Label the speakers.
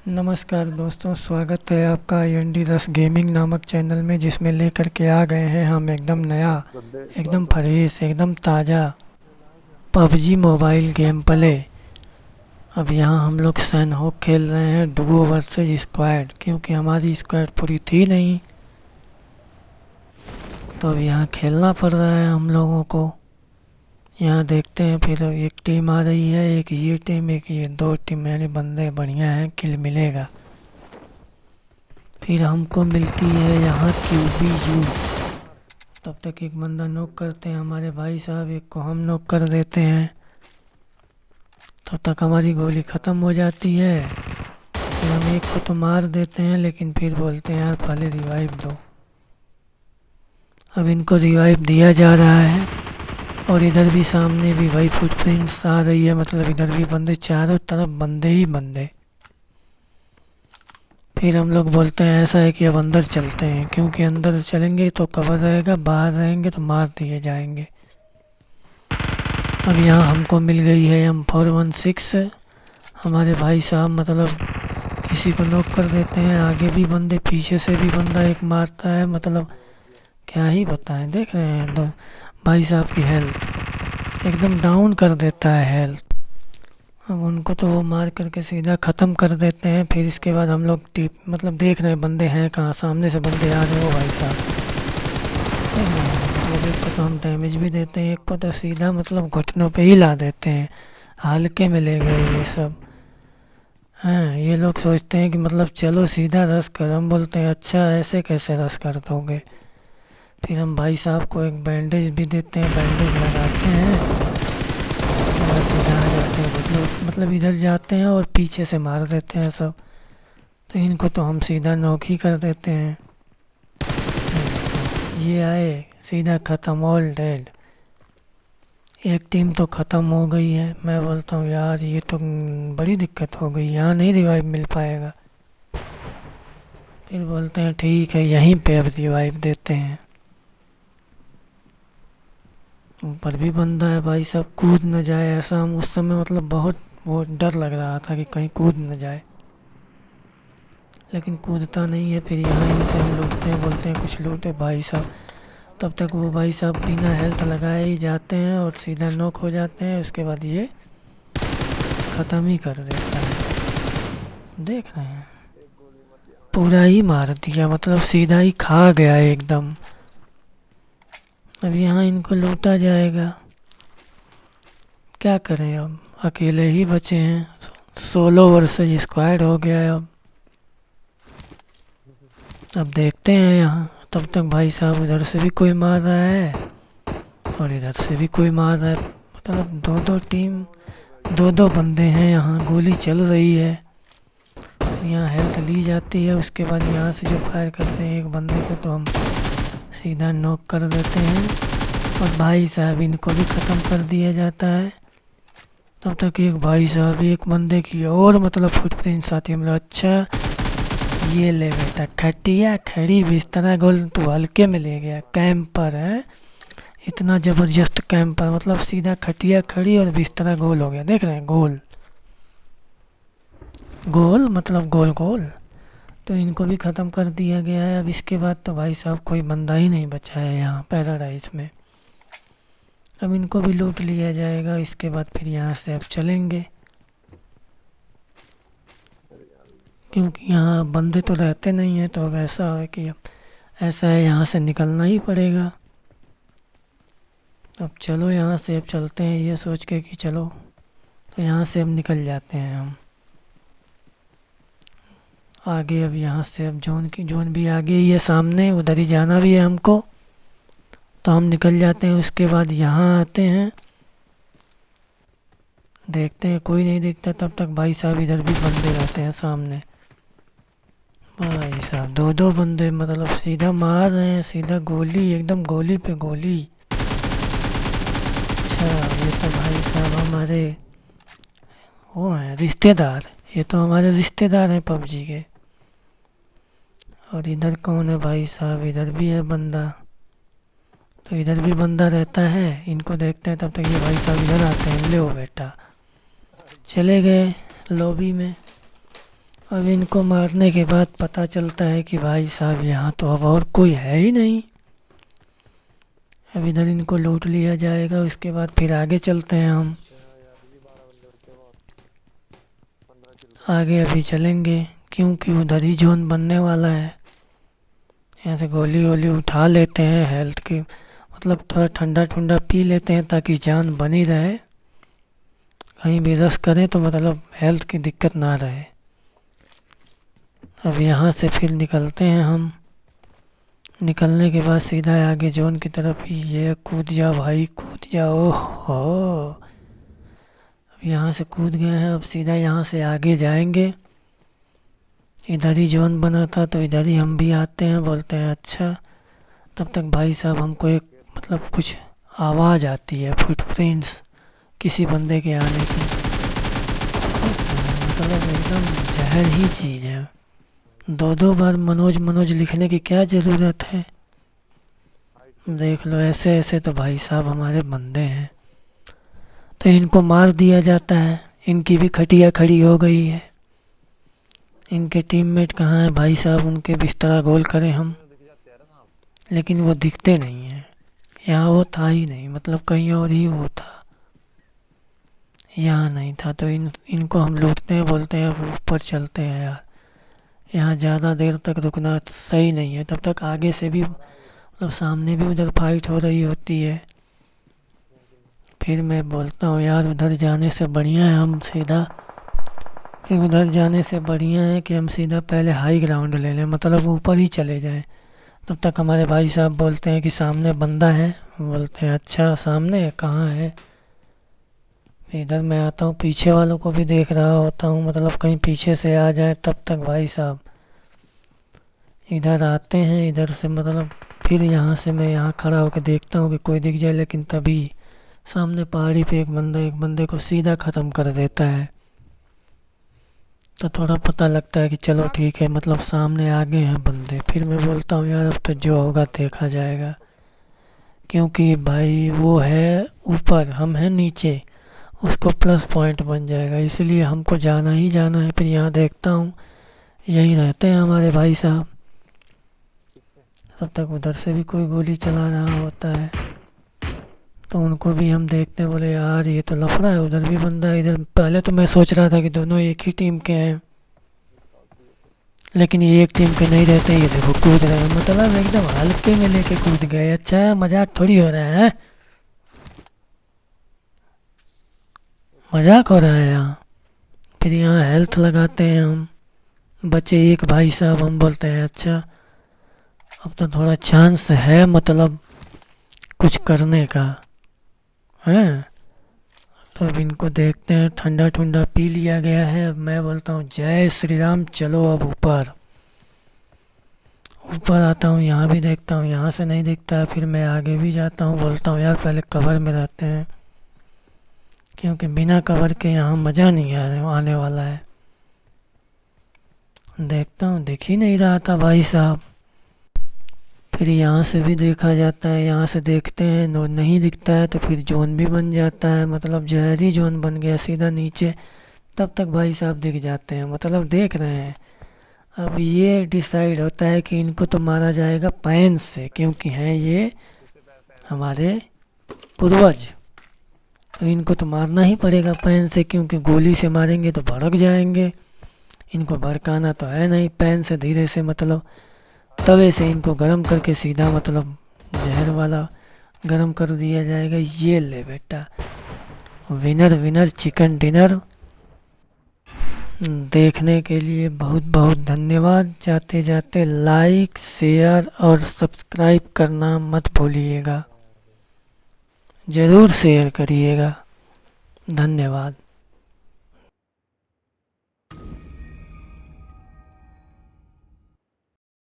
Speaker 1: नमस्कार दोस्तों, स्वागत है आपका एनडी रस गेमिंग नामक चैनल में, जिसमें लेकर के आ गए हैं हम एकदम नया, एकदम फ्रेश, एकदम ताज़ा पबजी मोबाइल गेम प्ले। अब यहाँ हम लोग सैनहोक खेल रहे हैं डुओ वर्सेज स्क्वाड, क्योंकि हमारी स्क्वाड पूरी थी नहीं, तो अब यहाँ खेलना पड़ रहा है हम लोगों को। यहाँ देखते हैं, फिर एक टीम आ रही है, एक ये टीम, एक ये, दो टीम मेरे बंदे बढ़िया हैं, किल मिलेगा। फिर हमको मिलती है यहाँ QBU। तब तक एक बंदा नॉक करते हैं हमारे भाई साहब, एक को हम नॉक कर देते हैं। तब तक हमारी गोली ख़त्म हो जाती है। फिर हम एक को तो मार देते हैं, लेकिन फिर बोलते हैं यार पहले रिवाइव दो। अब इनको रिवाइव दिया जा रहा है, और इधर भी सामने भी वही फुटप्रिंट्स आ रही है, मतलब इधर भी बंदे, चारों तरफ बंदे ही बंदे। फिर हम लोग बोलते हैं ऐसा है कि अब अंदर चलते हैं, क्योंकि अंदर चलेंगे तो कवर रहेगा, बाहर रहेंगे तो मार दिए जाएंगे। अब यहाँ हमको मिल गई है M416। हमारे भाई साहब मतलब किसी को नॉक कर देते हैं, आगे भी बंदे, पीछे से भी बंदा एक मारता है, मतलब क्या ही बताएं। देख रहे हैं तो भाई साहब की हेल्थ एकदम डाउन कर देता है हेल्थ। अब उनको तो वो मार करके सीधा ख़त्म कर देते हैं। फिर इसके बाद हम लोग टीप मतलब देख रहे हैं बंदे हैं कहाँ, सामने से बंदे आ रहे हैं वो भाई साहब, देख रहे हैं। मतलब एक को तो हम डैमेज भी देते हैं, एक को तो सीधा मतलब घुटनों पे ही ला देते हैं, हल्के में ले गए ये सब। हाँ, ये लोग सोचते हैं कि मतलब चलो सीधा रस कर, हम बोलते हैं अच्छा ऐसे कैसे रस कर दोगे। फिर हम भाई साहब को एक बैंडेज भी देते हैं, बैंडेज लगाते हैं, बस सीधा आ जाते हैं। मतलब इधर जाते हैं और पीछे से मार देते हैं सब। तो इनको तो हम सीधा नॉक ही कर देते हैं। ये आए, सीधा ख़त्म, ऑल डेड। एक टीम तो ख़त्म हो गई है। मैं बोलता हूँ यार ये तो बड़ी दिक्कत हो गई, यहाँ नहीं रिवाइव मिल पाएगा। फिर बोलते हैं ठीक है यहीं पे अब रिवाइव देते हैं। ऊपर भी बंदा है भाई साहब, कूद न जाए ऐसा। हम उस समय मतलब बहुत वो डर लग रहा था कि कहीं कूद न जाए, लेकिन कूदता नहीं है। फिर यहाँ इनसे हम लूटते हैं, बोलते हैं कुछ लूटे भाई साहब। तब तक वो भाई साहब बिना हेल्थ लगाए ही जाते हैं और सीधा नॉक हो जाते हैं। उसके बाद ये ख़त्म ही कर देता है। देख रहे हैं पूरा ही मार दिया, मतलब सीधा ही खा गया एकदम। अब यहाँ इनको लूटा जाएगा, क्या करें अब, अकेले ही बचे हैं। सोलो वर्सेस स्क्वाड हो गया है अब देखते हैं यहाँ। तब तक भाई साहब उधर से भी कोई मार रहा है और इधर से भी कोई मार रहा है, मतलब दो दो टीम, दो दो बंदे हैं यहाँ, गोली चल रही है। यहाँ हेल्थ ली जाती है, उसके बाद यहाँ से जो फायर करते हैं एक बंदे को तो हम सीधा नॉक कर देते हैं, और भाई साहब इनको भी ख़त्म कर दिया जाता है। तब तक एक भाई साहब एक बंदे की और मतलब फुटप्रिंट साथी हम लोग, अच्छा ये ले बेटा, खटिया खड़ी बिस्तर गोल, तू हल्के में ले गया। कैंपर है, इतना ज़बरदस्त कैंपर, मतलब सीधा खटिया खड़ी और बिस्तर गोल हो गया। देख रहे हैं गोल गोल, मतलब गोल गोल। तो इनको भी ख़त्म कर दिया गया है। अब इसके बाद तो भाई साहब कोई बंदा ही नहीं बचा है यहाँ पैराडाइज में। अब इनको भी लूट लिया जाएगा। इसके बाद फिर यहाँ से अब चलेंगे, क्योंकि यहाँ बंदे तो रहते नहीं हैं। तो अब ऐसा है कि अब ऐसा है, यहाँ से निकलना ही पड़ेगा। अब चलो यहाँ से अब चलते हैं, ये सोच के कि चलो, तो यहाँ से अब निकल जाते हैं हम आगे। अब यहाँ से अब जोन भी आगे ही है सामने, उधर ही जाना भी है हमको, तो हम निकल जाते हैं। उसके बाद यहाँ आते हैं, देखते हैं कोई नहीं दिखता। तब तक भाई साहब इधर भी बंदे रहते हैं सामने। भाई साहब दो दो बंदे, मतलब सीधा मार रहे हैं, सीधा गोली, एकदम गोली पे गोली। अच्छा ये तो भाई साहब हमारे वो हैं रिश्तेदार, ये तो हमारे रिश्तेदार हैं पबजी के। और इधर कौन है भाई साहब, इधर भी है बंदा, तो इधर भी बंदा रहता है। इनको देखते हैं, तब तक ये भाई साहब इधर आते हैं। ले बेटा, चले गए लॉबी में। अब इनको मारने के बाद पता चलता है कि भाई साहब यहाँ तो अब और कोई है ही नहीं। अब इधर इनको लूट लिया जाएगा, उसके बाद फिर आगे चलते हैं हम। आगे अभी चलेंगे क्योंकि उधर ही जोन बनने वाला है। यहाँ से गोली वोली उठा लेते हैं, हेल्थ की मतलब थोड़ा ठंडा ठंडा पी लेते हैं ताकि जान बनी रहे। कहीं भी रश करें तो मतलब हेल्थ की दिक्कत ना रहे। अब यहाँ से फिर निकलते हैं हम। निकलने के बाद सीधा आगे जोन की तरफ ही। ये कूद जा भाई कूद जा। ओहो, अब यहाँ से कूद गए हैं। अब सीधा यहाँ से आगे जाएंगे। इधर ही जोन बना था तो इधर ही हम भी आते हैं। बोलते हैं अच्छा। तब तक भाई साहब हमको एक मतलब कुछ आवाज़ आती है, फुटप्रिंट्स किसी बंदे के आने की। मतलब एकदम जहर ही चीज़ है। दो दो बार मनोज मनोज लिखने की क्या ज़रूरत है। देख लो ऐसे ऐसे तो भाई साहब हमारे बंदे हैं। तो इनको मार दिया जाता है। इनकी भी खटिया खड़ी हो गई है। इनके टीममेट कहाँ हैं भाई साहब, उनके बिस्तरा गोल करें हम, लेकिन वो दिखते नहीं हैं। यहाँ वो था ही नहीं, मतलब कहीं और ही वो था, यहाँ नहीं था। तो इनको हम लूटते हैं, बोलते हैं अब ऊपर चलते हैं यार, यहाँ ज़्यादा देर तक रुकना सही नहीं है। तब तक आगे से भी मतलब सामने भी उधर फाइट हो रही होती है। फिर मैं बोलता हूँ यार उधर जाने से बढ़िया है हम सीधा, फिर उधर जाने से बढ़िया है कि हम सीधा पहले हाई ग्राउंड ले लें, मतलब ऊपर ही चले जाएं। तब तक हमारे भाई साहब बोलते हैं कि सामने बंदा है। बोलते हैं अच्छा सामने कहाँ है। इधर मैं आता हूँ, पीछे वालों को भी देख रहा होता हूँ, मतलब कहीं पीछे से आ जाए। तब तक भाई साहब इधर आते हैं, इधर से मतलब फिर यहाँ से मैं यहाँ खड़ा होकर देखता हूँ कि कोई दिख जाए, लेकिन तभी सामने पहाड़ी पे एक बंदे को सीधा ख़त्म कर देता है। तो थोड़ा पता लगता है कि चलो ठीक है, मतलब सामने आगे हैं बंदे। फिर मैं बोलता हूँ यार अब तो जो होगा देखा जाएगा, क्योंकि भाई वो है ऊपर, हम हैं नीचे, उसको प्लस पॉइंट बन जाएगा, इसलिए हमको जाना ही जाना है। फिर यहाँ देखता हूँ यहीं रहते हैं हमारे भाई साहब। तब तक उधर से भी कोई गोली चला रहा होता है, तो उनको भी हम देखते हैं। बोले यार ये तो लफड़ा है, उधर भी बंदा है इधर। पहले तो मैं सोच रहा था कि दोनों एक ही टीम के हैं, लेकिन ये एक टीम के नहीं रहते। ये देखो कूद रहे हैं, मतलब एकदम हल्के में लेके कूद गए। अच्छा मजाक थोड़ी हो रहा है, मजाक हो रहा है यहाँ। फिर यहाँ हेल्थ लगाते हैं हम, बचे एक भाई साहब। हम बोलते हैं अच्छा अब तो थोड़ा चांस है मतलब कुछ करने का है। तो अब इनको देखते हैं, ठंडा ठंडा पी लिया गया है। अब मैं बोलता हूँ जय श्री राम, चलो अब ऊपर। ऊपर आता हूँ, यहाँ भी देखता हूँ, यहाँ से नहीं दिखता है। फिर मैं आगे भी जाता हूँ, बोलता हूँ यार पहले कवर में रहते हैं, क्योंकि बिना कवर के यहाँ मज़ा नहीं आने वाला है। देखता हूँ दिख ही नहीं रहा था भाई साहब। फिर यहाँ से भी देखा जाता है, यहाँ से देखते हैं नहीं दिखता है, तो फिर जोन भी बन जाता है, मतलब जहरी जोन बन गया सीधा नीचे। तब तक भाई साहब दिख जाते हैं, मतलब देख रहे हैं। अब ये डिसाइड होता है कि इनको तो मारा जाएगा पैन से, क्योंकि हैं ये हमारे पूर्वज, तो इनको तो मारना ही पड़ेगा पैन से, क्योंकि गोली से मारेंगे तो भड़क जाएंगे। इनको भड़काना तो है नहीं, पैन से धीरे से मतलब तवे से इनको गरम करके सीधा मतलब जहर वाला गरम कर दिया जाएगा। ये ले बेटा, विनर विनर चिकन डिनर। देखने के लिए बहुत बहुत धन्यवाद। जाते जाते लाइक शेयर और सब्सक्राइब करना मत भूलिएगा, ज़रूर शेयर करिएगा। धन्यवाद।